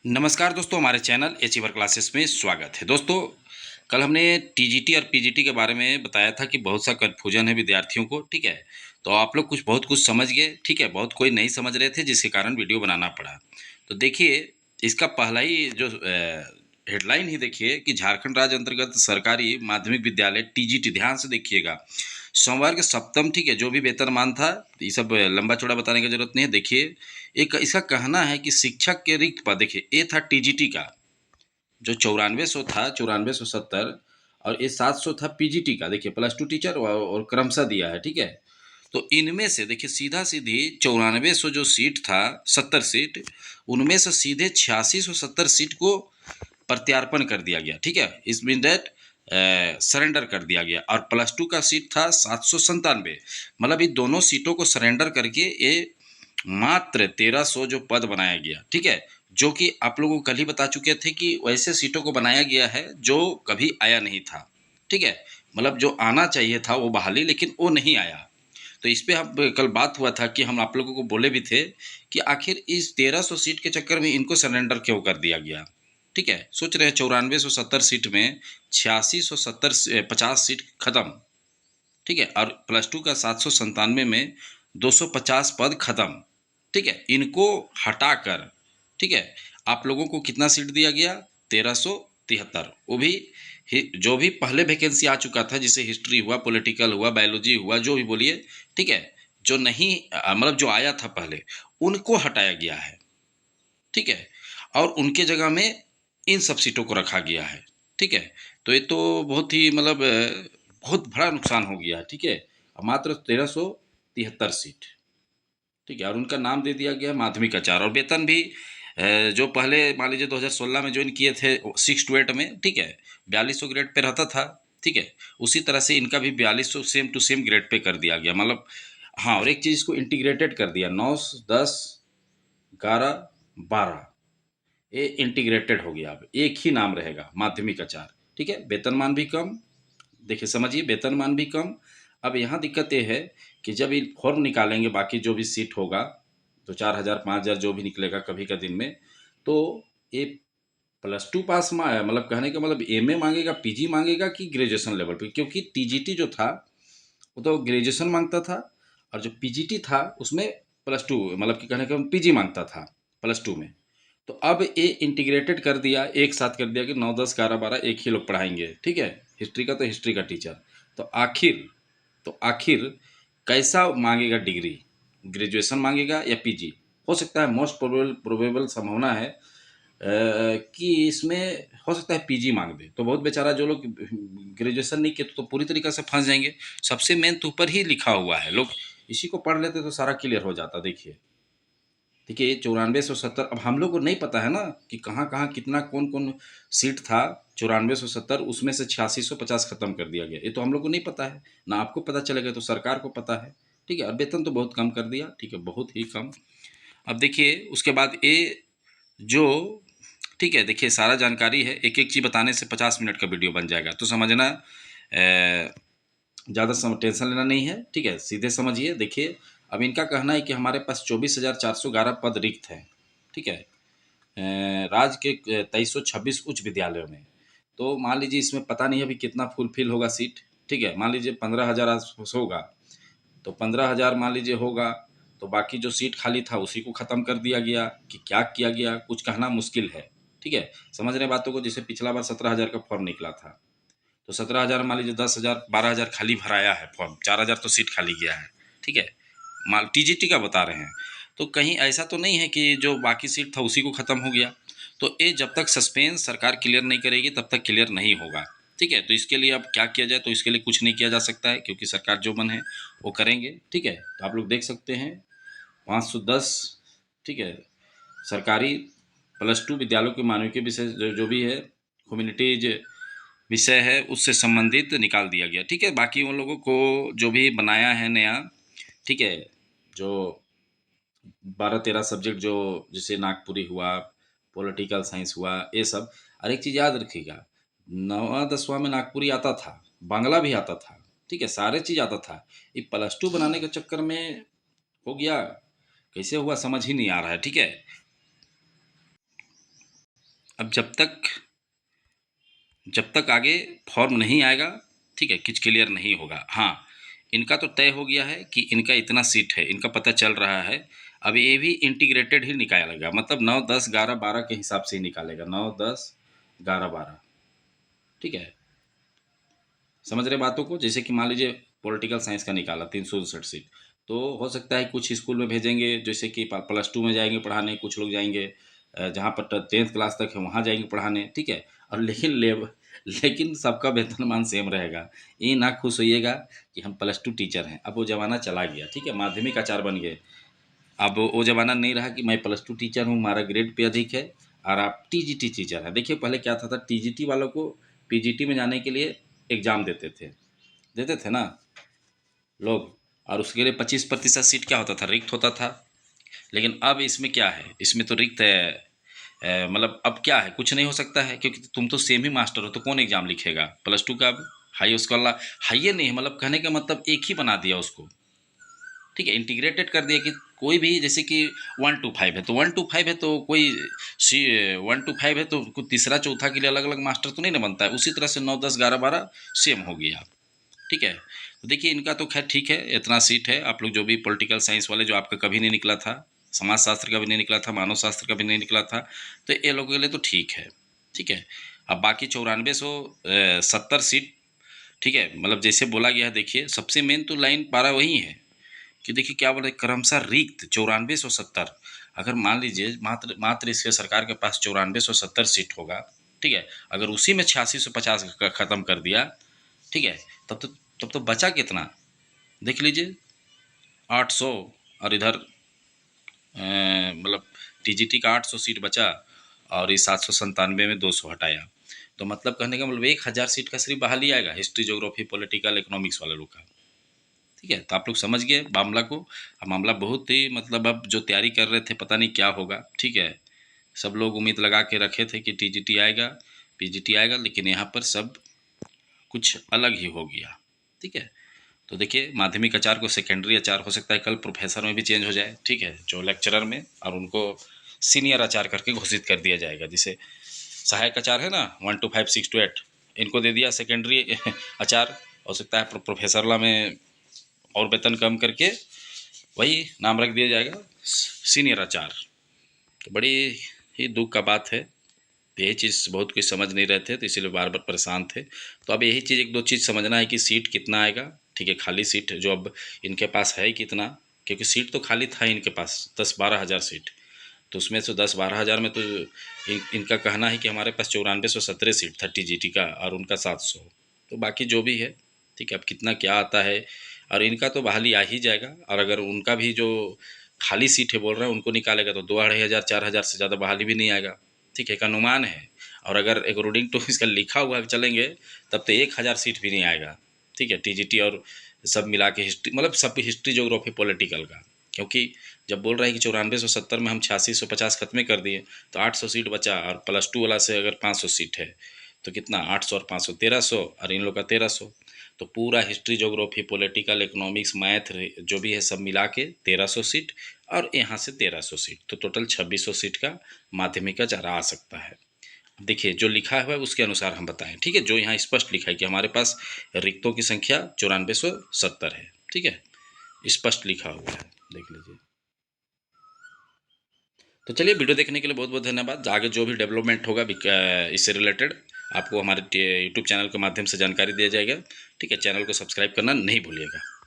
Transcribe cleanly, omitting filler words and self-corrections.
नमस्कार दोस्तों, हमारे चैनल अचीवर क्लासेस में स्वागत है। दोस्तों, कल हमने टीजीटी और पीजीटी के बारे में बताया था कि बहुत सा कन्फ्यूजन है विद्यार्थियों को। ठीक है, तो आप लोग बहुत कुछ समझ गए। ठीक है, बहुत कोई नहीं समझ रहे थे, जिसके कारण वीडियो बनाना पड़ा। तो देखिए, इसका पहला ही जो हेडलाइन ही देखिए कि झारखंड राज्य अंतर्गत सरकारी माध्यमिक विद्यालय टीजीटी, ध्यान से देखिएगा, सोमवार के सप्तम, ठीक है, जो भी वेतनमान था, ये सब लंबा चौड़ा बताने की जरूरत नहीं है। देखिए, एक इसका कहना है कि शिक्षक के रिक्त पद, देखिए ये था टीजीटी का, जो 9400 था, 9470, और ये 700 था पीजीटी का। देखिए, +2 टीचर और क्रमशः दिया है। ठीक है, तो इनमें से देखिए सीधा सीधी 9400 जो सीट था, 70 सीट, उनमें से सीधे 8670 सीट को प्रत्यार्पण कर दिया गया। ठीक है, इस मीन दैट सरेंडर कर दिया गया। और +2 का सीट था 797, मतलब इन दोनों सीटों को सरेंडर करके ये मात्र 1300 जो पद बनाया गया। ठीक है, जो कि आप लोगों को कल ही बता चुके थे कि वैसे सीटों को बनाया गया है जो कभी आया नहीं था। ठीक है, मतलब जो आना चाहिए था वो बहाली, लेकिन वो नहीं आया। तो इस पे हम कल बात हुआ था कि हम आप लोगों को बोले भी थे कि आखिर इस 1300 सीट के चक्कर में इनको सरेंडर क्यों कर दिया गया। ठीक है, सोच रहे हैं 9470 सीट में 8670 50 सीट खत्म। ठीक है, और +2 का 797 में 250 पद खत्म। ठीक है, इनको हटाकर, ठीक है, आप लोगों को कितना सीट दिया गया? 1373। वो भी जो भी पहले वैकेंसी आ चुका था, जिसे हिस्ट्री हुआ, पॉलिटिकल हुआ, बायोलॉजी हुआ, जो भी बोलिए। ठीक है, जो नहीं मतलब जो आया था पहले, उनको हटाया गया है। ठीक है, और उनके जगह में इन सब सीटों को रखा गया है। ठीक है, तो ये तो बहुत ही मतलब बहुत बड़ा नुकसान हो गया है। ठीक है, मात्र 1373 सीट। ठीक है, और उनका नाम दे दिया गया माध्यमिक आचार्य। और वेतन भी जो पहले मान लीजिए 2016 में ज्वाइन किए थे 6 to 8 में, ठीक है, 4200 ग्रेड पे रहता था। ठीक है, उसी तरह से इनका भी 4200 same to same grade pay कर दिया गया। मतलब हाँ, और एक चीज़ इसको इंटीग्रेटेड कर दिया, 9, 10, 11, 12, ये इंटीग्रेटेड हो गया। अब एक ही नाम रहेगा, माध्यमिक आचार्य। ठीक है, वेतनमान भी कम। देखिए समझिए, वेतनमान भी कम। अब यहाँ दिक्कत ये है कि जब ये फॉर्म निकालेंगे, बाकी जो भी सीट होगा, तो 4000 5000 जो भी निकलेगा कभी का दिन में, तो ये +2 पास मतलब कहने का मतलब एमए मांगेगा, पीजी मांगेगा कि ग्रेजुएशन लेवल पे? क्योंकि टीजीटी जो था वो तो ग्रेजुएशन मांगता था, और जो पीजीटी था उसमें +2, मतलब कि कहने का पीजी मांगता था +2 में। तो अब ये इंटीग्रेटेड कर दिया, एक साथ कर दिया कि 9, 10, 11, 12 एक ही लोग पढ़ाएंगे। ठीक है, हिस्ट्री का तो हिस्ट्री का टीचर। तो आखिर कैसा मांगेगा डिग्री? ग्रेजुएशन मांगेगा या पीजी? हो सकता है, मोस्ट प्रोबेबल संभावना है कि इसमें हो सकता है पीजी मांग दे। तो बहुत बेचारा जो लोग ग्रेजुएशन नहीं किए तो पूरी तरीके से फंस जाएंगे। सबसे मेन तो ऊपर ही लिखा हुआ है, लोग इसी को पढ़ लेते तो सारा क्लियर हो जाता। देखिए देखिए, 9470। अब हम लोग को नहीं पता है ना कि कहाँ कहाँ कितना कौन कौन सीट था। 9470 उसमें से 8650 खत्म कर दिया गया, ये तो हम लोग को नहीं पता है ना। आपको पता चलेगा तो सरकार को पता है। ठीक है, और वेतन तो बहुत कम कर दिया। ठीक है, बहुत ही कम। अब देखिए उसके बाद ये जो, ठीक है, देखिए सारा जानकारी है, एक एक चीज़ बताने से 50 मिनट का वीडियो बन जाएगा। तो समझना, ज़्यादा टेंशन लेना नहीं है। ठीक है, सीधे समझिए। देखिए, अब इनका कहना है कि हमारे पास 24,411 पद रिक्त हैं। ठीक है, राज्य के 2326 उच्च विद्यालयों में। तो मान लीजिए इसमें पता नहीं अभी कितना फुलफिल होगा सीट। ठीक है, मान लीजिए 15,000 आसपास होगा, तो 15,000 मान लीजिए होगा, तो बाकी जो सीट खाली था उसी को ख़त्म कर दिया गया। कि क्या किया गया, कुछ कहना मुश्किल है। ठीक है, समझ रहे हैं बातों को? जैसे पिछला बार 17,000 का फॉर्म निकला था, तो 17,000 मान लीजिए 10,000 12,000 खाली भराया है फॉर्म, 4,000 तो सीट खाली गया है। ठीक है, माल टीजीटी का बता रहे हैं। तो कहीं ऐसा तो नहीं है कि जो बाकी सीट था उसी को ख़त्म हो गया। तो ये जब तक सस्पेंस सरकार क्लियर नहीं करेगी तब तक क्लियर नहीं होगा। ठीक है, तो इसके लिए अब क्या किया जाए? तो इसके लिए कुछ नहीं किया जा सकता है, क्योंकि सरकार जो मन है वो करेंगे। ठीक है, तो आप लोग देख सकते हैं 510, ठीक है, सरकारी +2 विद्यालयों के मानविकी विषय जो भी है, ह्यूमैनिटीज विषय है, उससे संबंधित निकाल दिया गया। ठीक है, बाकी उन लोगों को जो भी बनाया है नया, ठीक है, जो 12-13 सब्जेक्ट, जो जैसे नागपुरी हुआ, पॉलिटिकल साइंस हुआ, ये सब। और एक चीज़ याद रखिएगा, 9वां 10वां में नागपुरी आता था, बांग्ला भी आता था। ठीक है, सारे चीज़ आता था। ये +2 बनाने के चक्कर में हो गया, कैसे हुआ समझ ही नहीं आ रहा है। ठीक है, अब जब तक आगे फॉर्म नहीं आएगा, ठीक है, कुछ क्लियर नहीं होगा। हाँ, इनका तो तय हो गया है कि इनका इतना सीट है, इनका पता चल रहा है। अब ये भी इंटीग्रेटेड ही निकालेगा, मतलब 9, 10, 11, 12 के हिसाब से ही निकालेगा, 9, 10, 11, 12, ठीक है। समझ रहे बातों को? जैसे कि मान लीजिए पॉलिटिकल साइंस का निकाला 369 सीट, तो हो सकता है कुछ स्कूल में भेजेंगे, जैसे कि +2 में जाएंगे पढ़ाने, कुछ लोग जाएंगे जहाँ पर 10th क्लास तक है वहाँ जाएंगे पढ़ाने, ठीक है। और लेकिन सबका वेतनमान सेम रहेगा। ये ना खुश होइएगा कि हम +2 टीचर हैं, अब वो ज़माना चला गया, ठीक है, माध्यमिक आचार्य बन गए। अब वो ज़माना नहीं रहा कि मैं +2 टीचर हूँ, हमारा ग्रेड पे अधिक है और आप टीजीटी टीचर हैं। देखिए पहले क्या था टीजीटी वालों को पीजीटी में जाने के लिए एग्ज़ाम देते थे ना लोग, और उसके लिए 25% सीट क्या होता था, रिक्त होता था। लेकिन अब इसमें क्या है, इसमें तो रिक्त है, मतलब अब क्या है, कुछ नहीं हो सकता है, क्योंकि तुम तो सेम ही मास्टर हो, तो कौन एग्जाम लिखेगा +2 का? अब हाई उसका हाई नहीं है, मतलब कहने का मतलब एक ही बना दिया उसको, ठीक है, इंटीग्रेटेड कर दिया कि कोई भी, जैसे कि 1 to 5 है तो 1 to 5 है, तो कोई सी 1 to 5 है तो कोई तीसरा चौथा के लिए अलग अलग मास्टर तो नहीं ना बनता है। उसी तरह से 9, 10, 11, 12 सेम हो गया, ठीक है। तो देखिए इनका तो खैर ठीक है, इतना सीट है। आप लोग जो भी पॉलिटिकल साइंस वाले, जो आपका कभी नहीं निकला था, समाज शास्त्र का भी नहीं निकला था, मानव शास्त्र का भी नहीं निकला था, तो ये लोगों के लिए तो ठीक है, ठीक है। अब बाकी 9470 सीट, ठीक है, मतलब जैसे बोला गया है, देखिए सबसे मेन तो लाइन पारा वही है कि देखिए क्या बोल रहे, क्रमशः रिक्त 9470। अगर मान लीजिए मात्र मात्र इसके सरकार के पास 9470 सीट होगा, ठीक है, अगर उसी में 8650 का ख़त्म कर दिया, ठीक है, तब तो बचा कितना, देख लीजिए 800। और इधर मतलब टीजीटी का 800 सीट बचा, और इस 797 में 200 हटाया, तो मतलब कहने का मतलब 1000 सीट का सिर्फ बहाली आएगा हिस्ट्री, ज्योग्राफी, पॉलिटिकल, इकोनॉमिक्स वाले लोग का, ठीक है। तो आप लोग समझ गए मामला को। अब मामला बहुत ही, मतलब अब जो तैयारी कर रहे थे पता नहीं क्या होगा, ठीक है। सब लोग उम्मीद लगा के रखे थे कि टीजीटी आएगा, पीजीटी आएगा, लेकिन यहाँ पर सब कुछ अलग ही हो गया, ठीक है। तो देखिए माध्यमिक आचार्य को सेकेंडरी आचार्य, हो सकता है कल प्रोफेसर में भी चेंज हो जाए, ठीक है, जो लेक्चरर में, और उनको सीनियर आचार्य करके घोषित कर दिया जाएगा। जैसे सहायक आचार्य है ना, 1 to 5, 6 to 8, इनको दे दिया सेकेंडरी आचार्य। हो सकता है प्रोफेसर में और वेतन कम करके वही नाम रख दिया जाएगा सीनियर आचार्य। तो बड़ी ही दुख का बात है। यही चीज़ बहुत कुछ समझ नहीं रहे थे, तो इसीलिए बार बार परेशान थे। तो अब यही चीज़, एक दो चीज़ समझना है कि सीट कितना आएगा, ठीक है, खाली सीट जो अब इनके पास है कितना, क्योंकि सीट तो खाली था इनके पास 10-12 हज़ार सीट, तो उसमें से 10-12 हज़ार में तो इनका कहना है कि हमारे पास 9417 सीट था टीजीटी का, और उनका 700। तो बाकी जो भी है, ठीक है, अब कितना क्या आता है, और इनका तो बहाली आ ही जाएगा। और अगर उनका भी जो खाली सीट है बोल रहे हैं उनको निकालेगा, तो 2-2,500 4,000 से ज़्यादा बहाली भी नहीं आएगा, ठीक है, एक अनुमान है। और अगर अकॉर्डिंग टू इसका लिखा हुआ चलेंगे, तब तो 1000 सीट भी नहीं आएगा, ठीक है, टीजीटी और सब मिला के हिस्ट्री, मतलब सब हिस्ट्री, ज्योग्राफी, पॉलिटिकल का। क्योंकि जब बोल रहा है कि 9470 में हम 8650 खत्म कर दिए, तो 800 सीट बचा, और +2 वाला से अगर 500 सीट है, तो कितना, 800 और 500 1300, और इन लोग का 1300। तो पूरा history, geography, political, economics, math जो भी है सब मिला के 1300 सीट, और यहाँ से 1300 सीट, तो टोटल 2600 सीट का माध्यमिक का चारा आ सकता है। देखिए जो लिखा हुआ है उसके अनुसार हम बताएं, ठीक है, जो यहाँ स्पष्ट लिखा है कि हमारे पास रिक्तों की संख्या 9470 है, ठीक है, स्पष्ट लिखा हुआ है, देख लीजिए। तो चलिए वीडियो देखने के लिए बहुत बहुत धन्यवाद। आगे जो भी डेवलपमेंट होगा इससे रिलेटेड, आपको हमारे यूट्यूब चैनल के माध्यम से जानकारी दिया जाएगा, ठीक है। चैनल को सब्सक्राइब करना नहीं भूलिएगा।